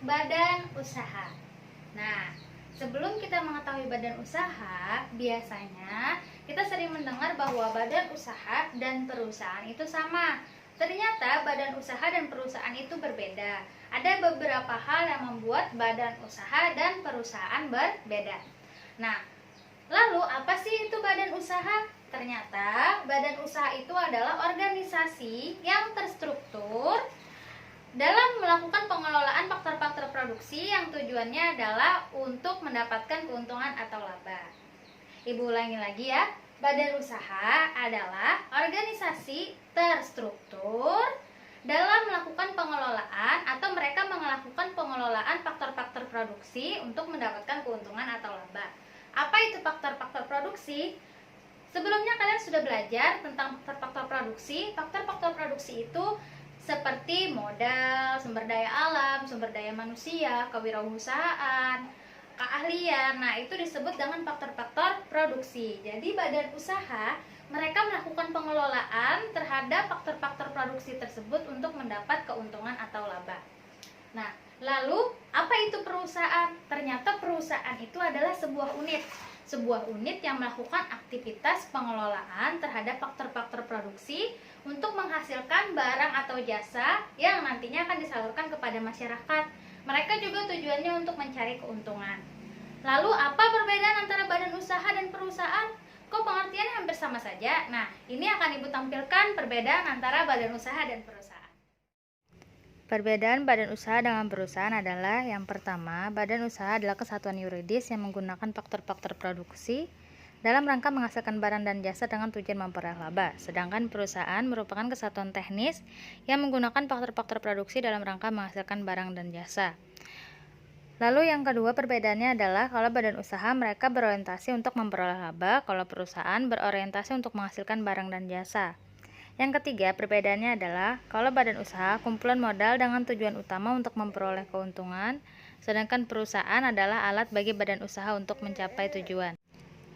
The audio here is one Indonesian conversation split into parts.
badan usaha. Nah, sebelum kita mengetahui badan usaha, biasanya kita sering mendengar bahwa badan usaha dan perusahaan itu sama. Ternyata badan usaha dan perusahaan itu berbeda. Ada beberapa hal yang membuat badan usaha dan perusahaan berbeda. Nah, lalu apa sih itu badan usaha? Ternyata badan usaha itu adalah organisasi yang terstruktur dalam melakukan pengelolaan faktor-faktor produksi yang tujuannya adalah untuk mendapatkan keuntungan atau laba. Ibu ulangi lagi ya, badan usaha adalah organisasi terstruktur dalam melakukan pengelolaan atau mereka melakukan pengelolaan faktor-faktor produksi untuk mendapatkan keuntungan atau laba. Apa itu faktor-faktor produksi? Sebelumnya kalian sudah belajar tentang faktor-faktor produksi. Faktor-faktor produksi itu seperti modal, sumber daya alam, sumber daya manusia, kewirausahaan, keahlian. Nah, itu disebut dengan faktor-faktor produksi. Jadi badan usaha mereka melakukan pengelolaan terhadap faktor-faktor produksi tersebut untuk mendapat keuntungan atau laba. Nah, lalu apa itu perusahaan? Ternyata perusahaan itu adalah sebuah unit yang melakukan aktivitas pengelolaan terhadap faktor-faktor produksi untuk menghasilkan barang atau jasa yang nantinya akan disalurkan kepada masyarakat. Mereka juga tujuannya untuk mencari keuntungan. Lalu apa perbedaan antara badan usaha dan perusahaan? Kok pengertiannya hampir sama saja? Nah, ini akan Ibu tampilkan perbedaan antara badan usaha dan perusahaan. Perbedaan badan usaha dengan perusahaan adalah yang pertama, badan usaha adalah kesatuan yuridis yang menggunakan faktor-faktor produksi dalam rangka menghasilkan barang dan jasa dengan tujuan memperoleh laba. Sedangkan perusahaan merupakan kesatuan teknis yang menggunakan faktor-faktor produksi dalam rangka menghasilkan barang dan jasa. Lalu yang kedua perbedaannya adalah kalau badan usaha mereka berorientasi untuk memperoleh laba, kalau perusahaan berorientasi untuk menghasilkan barang dan jasa. Yang ketiga, perbedaannya adalah kalau badan usaha kumpulan modal dengan tujuan utama untuk memperoleh keuntungan, sedangkan perusahaan adalah alat bagi badan usaha untuk mencapai tujuan.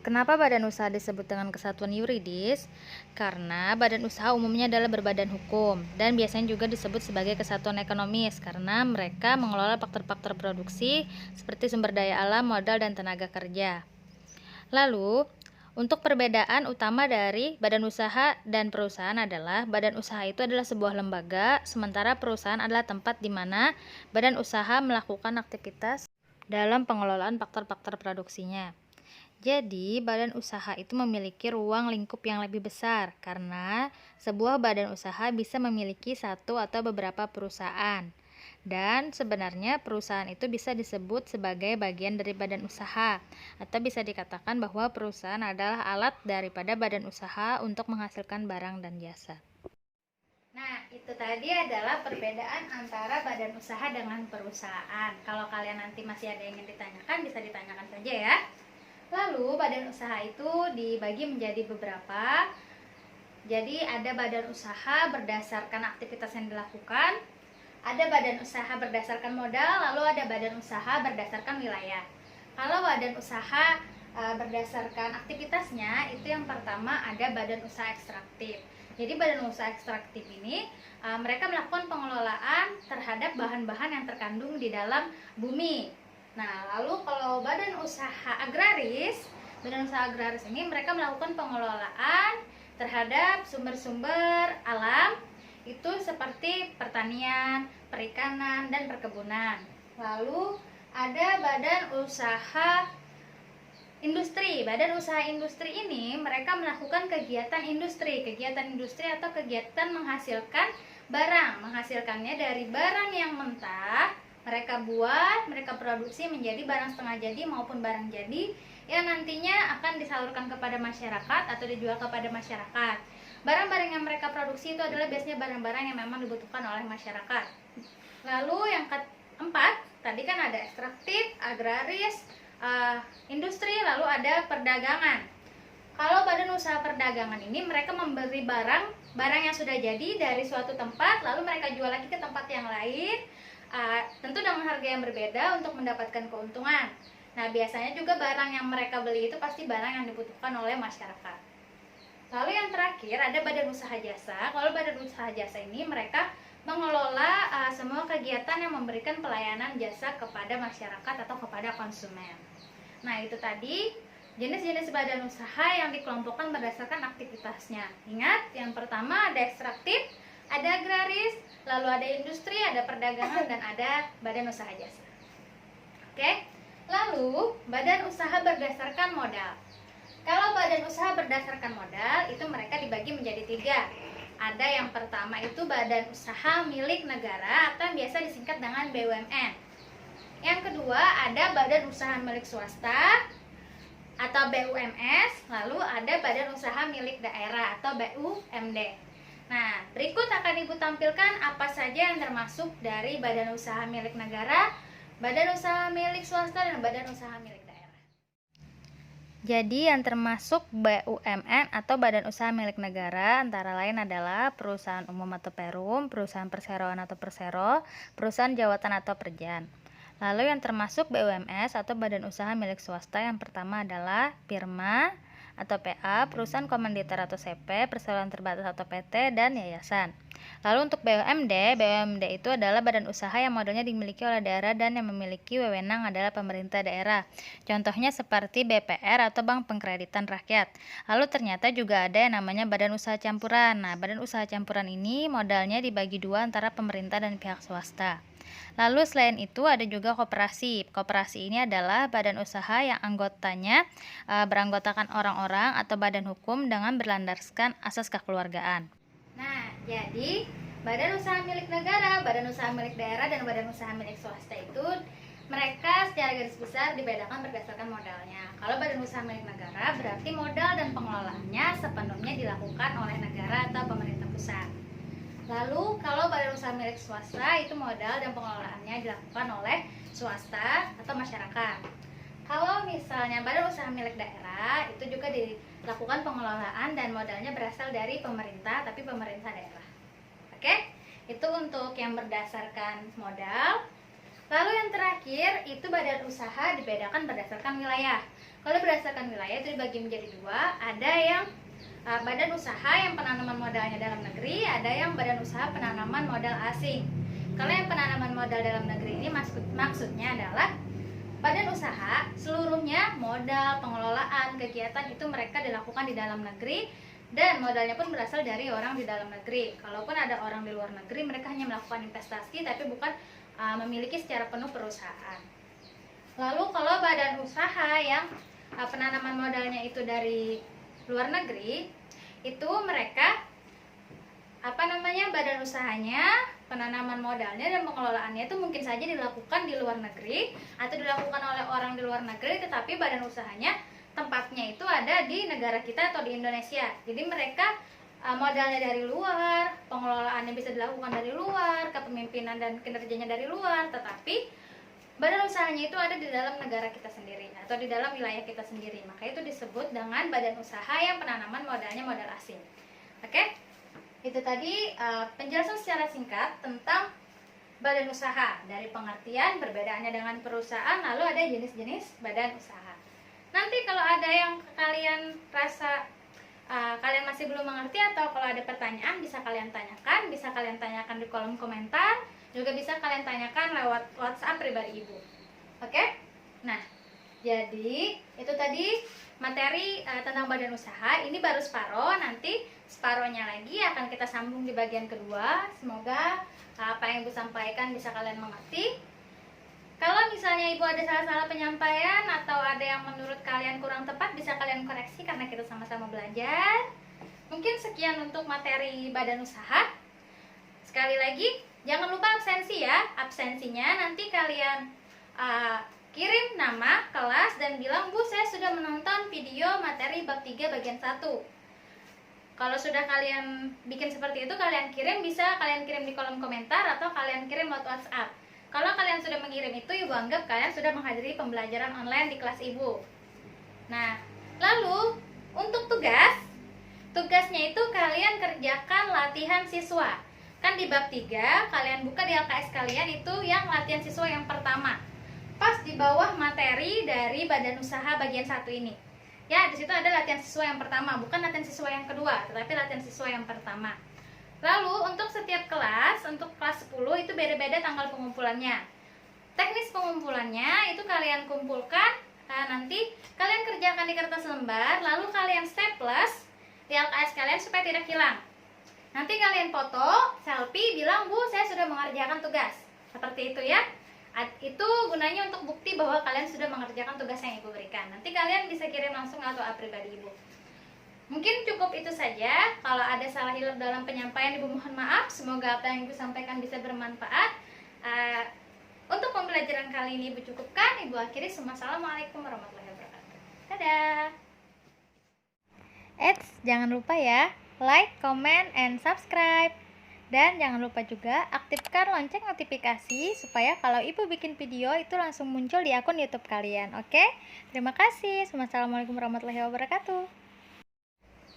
Kenapa badan usaha disebut dengan kesatuan yuridis? Karena badan usaha umumnya adalah berbadan hukum dan biasanya juga disebut sebagai kesatuan ekonomis karena mereka mengelola faktor-faktor produksi seperti sumber daya alam, modal, dan tenaga kerja. Lalu, untuk perbedaan utama dari badan usaha dan perusahaan adalah badan usaha itu adalah sebuah lembaga, sementara perusahaan adalah tempat di mana badan usaha melakukan aktivitas dalam pengelolaan faktor-faktor produksinya. Jadi, badan usaha itu memiliki ruang lingkup yang lebih besar karena sebuah badan usaha bisa memiliki satu atau beberapa perusahaan. Dan sebenarnya perusahaan itu bisa disebut sebagai bagian dari badan usaha atau bisa dikatakan bahwa perusahaan adalah alat daripada badan usaha untuk menghasilkan barang dan jasa. Nah, itu tadi adalah perbedaan antara badan usaha dengan perusahaan. Kalau kalian nanti masih ada yang ingin ditanyakan, bisa ditanyakan saja ya. Lalu badan usaha itu dibagi menjadi beberapa. Jadi ada badan usaha berdasarkan aktivitas yang dilakukan, ada badan usaha berdasarkan modal, lalu ada badan usaha berdasarkan wilayah. Kalau badan usaha berdasarkan aktivitasnya, itu yang pertama ada badan usaha ekstraktif. Jadi badan usaha ekstraktif ini mereka melakukan pengelolaan terhadap bahan-bahan yang terkandung di dalam bumi. Nah, lalu kalau badan usaha agraris ini mereka melakukan pengelolaan terhadap sumber-sumber alam itu seperti pertanian, perikanan, dan perkebunan. Lalu ada badan usaha industri. Badan usaha industri ini mereka melakukan kegiatan industri atau kegiatan menghasilkan barang. Menghasilkannya dari barang yang mentah, mereka buat, mereka produksi menjadi barang setengah jadi maupun barang jadi yang nantinya akan disalurkan kepada masyarakat atau dijual kepada masyarakat. Barang-barang yang mereka produksi itu adalah biasanya barang-barang yang memang dibutuhkan oleh masyarakat. Lalu yang keempat, tadi kan ada ekstraktif, agraris, industri, lalu ada perdagangan. Kalau badan usaha perdagangan ini mereka memberi barang yang sudah jadi dari suatu tempat, lalu mereka jual lagi ke tempat yang lain, tentu dengan harga yang berbeda untuk mendapatkan keuntungan. Nah, biasanya juga barang yang mereka beli itu pasti barang yang dibutuhkan oleh masyarakat. Lalu yang terakhir ada badan usaha jasa. Kalau badan usaha jasa ini mereka mengelola semua kegiatan yang memberikan pelayanan jasa kepada masyarakat atau kepada konsumen. Nah, itu tadi jenis-jenis badan usaha yang dikelompokkan berdasarkan aktivitasnya. Ingat, yang pertama ada ekstraktif, ada agraris, lalu ada industri, ada perdagangan, dan ada badan usaha jasa. Oke, lalu badan usaha berdasarkan modal. Kalau badan usaha berdasarkan modal, itu mereka dibagi menjadi 3. Ada yang pertama itu badan usaha milik negara atau biasa disingkat dengan BUMN. Yang kedua ada badan usaha milik swasta atau BUMS, lalu ada badan usaha milik daerah atau BUMD. Nah, berikut akan Ibu tampilkan apa saja yang termasuk dari badan usaha milik negara, badan usaha milik swasta, dan badan usaha milik daerah. Jadi yang termasuk BUMN atau badan usaha milik negara antara lain adalah perusahaan umum atau perum, perusahaan perseroan atau persero, perusahaan jawatan atau perjan. Lalu yang termasuk BUMS atau badan usaha milik swasta yang pertama adalah firma atau PA, perusahaan komanditer atau CP, perseroan terbatas atau PT, dan yayasan. Lalu untuk BUMD itu adalah badan usaha yang modalnya dimiliki oleh daerah dan yang memiliki wewenang adalah pemerintah daerah. Contohnya seperti BPR atau Bank Pengkreditan Rakyat. Lalu ternyata juga ada yang namanya badan usaha campuran. Nah, badan usaha campuran ini modalnya dibagi 2 antara pemerintah dan pihak swasta. Lalu selain itu ada juga koperasi. Koperasi ini adalah badan usaha yang anggotanya beranggotakan orang-orang atau badan hukum dengan berlandaskan asas kekeluargaan. Nah, jadi badan usaha milik negara, badan usaha milik daerah, dan badan usaha milik swasta itu mereka secara garis besar dibedakan berdasarkan modalnya. Kalau badan usaha milik negara berarti modal dan pengelolaannya sepenuhnya dilakukan oleh negara atau pemerintah pusat. Lalu kalau badan usaha milik swasta itu modal dan pengelolaannya dilakukan oleh swasta atau masyarakat. Kalau misalnya badan usaha milik daerah itu juga dilakukan pengelolaan dan modalnya berasal dari pemerintah, tapi pemerintah daerah. Oke, itu untuk yang berdasarkan modal. Lalu yang terakhir itu badan usaha dibedakan berdasarkan wilayah. Kalau berdasarkan wilayah itu dibagi menjadi 2. Ada yang badan usaha yang penanaman modalnya dalam negeri, ada yang badan usaha penanaman modal asing. Kalau yang penanaman modal dalam negeri ini maksudnya adalah badan usaha seluruhnya modal, pengelolaan, kegiatan itu mereka dilakukan di dalam negeri dan modalnya pun berasal dari orang di dalam negeri. Kalaupun ada orang di luar negeri, mereka hanya melakukan investasi tapi bukan memiliki secara penuh perusahaan. Lalu kalau badan usaha yang penanaman modalnya itu dari luar negeri, itu mereka badan usahanya, penanaman modalnya dan pengelolaannya itu mungkin saja dilakukan di luar negeri atau dilakukan oleh orang di luar negeri, tetapi badan usahanya tempatnya itu ada di negara kita atau di Indonesia. Jadi mereka modalnya dari luar, pengelolaannya bisa dilakukan dari luar, kepemimpinan dan kinerjanya dari luar, tetapi badan usahanya itu ada di dalam negara kita sendiri atau di dalam wilayah kita sendiri. Maka itu disebut dengan badan usaha yang penanaman modalnya modal asing. Oke? Itu tadi penjelasan secara singkat tentang badan usaha, dari pengertian, perbedaannya dengan perusahaan, lalu ada jenis-jenis badan usaha. Nanti kalau ada yang kalian rasa kalian masih belum mengerti atau kalau ada pertanyaan bisa kalian tanyakan di kolom komentar, juga bisa kalian tanyakan lewat WhatsApp pribadi Ibu. Oke? Nah, jadi itu tadi materi tentang badan usaha. Ini baru separoh, nanti separohnya lagi akan kita sambung di bagian kedua. Semoga apa yang Ibu sampaikan bisa kalian mengerti. Kalau misalnya Ibu ada salah-salah penyampaian atau ada yang menurut kalian kurang tepat, bisa kalian koreksi karena kita sama-sama belajar. Mungkin sekian untuk materi badan usaha. Sekali lagi, jangan lupa absensi ya. Absensinya nanti kalian kirim nama, kelas, dan bilang, Bu, saya sudah menonton video materi bab 3 bagian 1. Kalau sudah kalian bikin seperti itu, kalian kirim, bisa kalian kirim di kolom komentar atau kalian kirim lewat WhatsApp. Kalau kalian sudah mengirim itu, Ibu anggap kalian sudah menghadiri pembelajaran online di kelas Ibu. Nah, lalu untuk tugasnya itu kalian kerjakan latihan siswa. Kan di bab 3, kalian buka di LKS kalian itu yang latihan siswa yang pertama. Pas di bawah materi dari badan usaha bagian 1 ini. Ya, di situ ada latihan siswa yang pertama, bukan latihan siswa yang kedua, tetapi latihan siswa yang pertama. Lalu untuk setiap kelas, untuk kelas 10 itu beda-beda tanggal pengumpulannya. Teknis pengumpulannya itu kalian kumpulkan, nanti kalian kerjakan di kertas lembar, lalu kalian staples di LKS kalian supaya tidak hilang. Nanti kalian foto, selfie, bilang, "Bu, saya sudah mengerjakan tugas." Seperti itu ya. Itu gunanya untuk bukti bahwa kalian sudah mengerjakan tugas yang Ibu berikan. Nanti kalian bisa kirim langsung atau pribadi Ibu. Mungkin cukup itu saja. Kalau ada salah hilap dalam penyampaian, Ibu mohon maaf. Semoga apa yang Ibu sampaikan bisa bermanfaat. Untuk pembelajaran kali ini Ibu cukupkan. Ibu akhiri. Assalamualaikum warahmatullahi wabarakatuh. Dadah. Jangan lupa ya, like, comment, and subscribe. Dan jangan lupa juga aktifkan lonceng notifikasi supaya kalau Ibu bikin video itu langsung muncul di akun YouTube kalian. Oke? Terima kasih. Wassalamualaikum warahmatullahi wabarakatuh.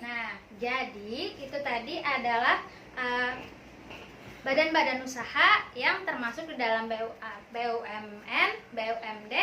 Nah, jadi itu tadi adalah badan-badan usaha yang termasuk di dalam BUMN, BUMD,